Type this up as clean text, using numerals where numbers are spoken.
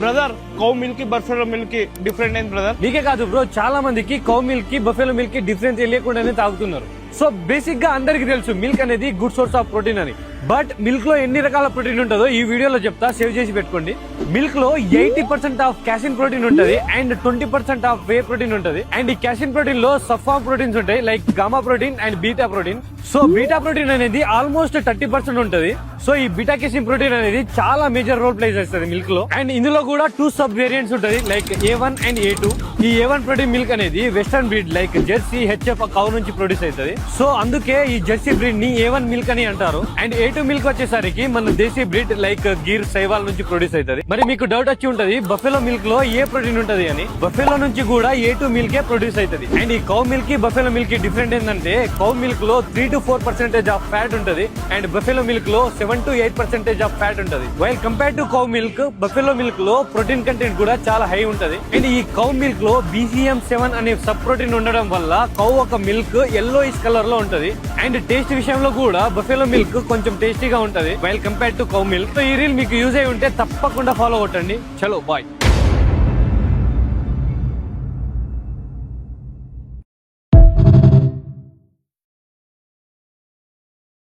Brother cow milk కి buffalo milk కి different ఏంటి బ్రదర్? నీకే కాదు బ్రో, చాలా మందికి కౌ మిల్క్ కి బఫెలో మిల్క్ కి డిఫరెన్స్ తెలియకుండానే తాగుతున్నారు. సో బేసిక్ గా అందరికి తెలుసు మిల్క్ అనేది గుడ్ సోర్స్ ఆఫ్ ప్రోటీన్ అని. బట్ మిల్క్ లో ఎన్ని రకాల ప్రోటీన్ ఉంటుందో ఈ వీడియోలో చెప్తా, సేవ్ చేసి పెట్టుకోండి. మిల్క్ లో 80% ఆఫ్ క్యాసిన్ ప్రోటీన్ ఉంటది అండ్ 20% ఆఫ్ వే ప్రోటీన్ ఉంటది. అండ్ ఈ క్యాసిన్ ప్రోటీన్ లో సబ్ ఫార్మ్ ప్రోటీన్స్ ఉంటాయి, like gamma protein and beta protein. So beta protein అనేది ఆల్మోస్ట్ 30% ఉంటది. సో ఈ బీటా క్యాసిన్ ప్రోటీన్ అనేది చాలా మేజర్ రోల్ ప్లే చేస్తుంది మిల్క్ లో. అండ్ ఇందులో కూడా 2 సబ్ వేరియంట్స్ ఉంటది, లైక్ A1 అండ్ A2. ఈ A1 ప్రోటీన్ మిల్క్ అనేది western breed like Jersey, HF cow నుంచి ప్రొడ్యూస్ అవుతుంది. సో అందుకే ఈ జెర్సీ బ్రీడ్ ని A1 మిల్క్ అని అంటారు. అండ్ A2 మిల్క్ వచ్చేసరికి మన దేశీ బ్రీడ్ లైక్ గిర్, సైవాల్ నుంచి ప్రొడ్యూస్ అవుతుంది. మరి మీకు డౌట్ వచ్చి ఉంటది బఫెలో మిల్క్ లో ఏ ప్రోటీన్ ఉంటది అని. బఫెలో నుంచి కూడా A2 మిల్క్ ప్రొడ్యూస్ అవుతుంది. అండ్ ఈ కౌ మిల్క్ కి బఫెలో మిల్క్ కి డిఫరెంట్ ఏంటంటే కౌ మిల్క్ లో 3 to 4% ఆఫ్ ఫ్యాట్ ఉంటది అండ్ బఫెలో మిల్క్ లో 7 to 8% ఆఫ్ ఫ్యాట్ ఉంటది. While compare to cow milk, buffalo milk లో ప్రోటీన్ కంటెంట్ కూడా చాలా హై ఉంటది. అండ్ ఈ కౌ మిల్క్ లో BCM7 అనే సబ్ ప్రోటీన్ ఉండడం వల్ల కౌ ఒక మిల్క్ yellowish కలర్ లో ఉంటది. అండ్ టేస్ట్ విషయంలో కూడా బఫెలో మిల్క్ కొంచెం టేస్టీగా ఉంటది while compare to cow milk. So ఈ రీల్ మీకు యూజ్ అయి ఉంటే తప్పకుండా ఫాలో కొట్టండి. చలో బాయ్.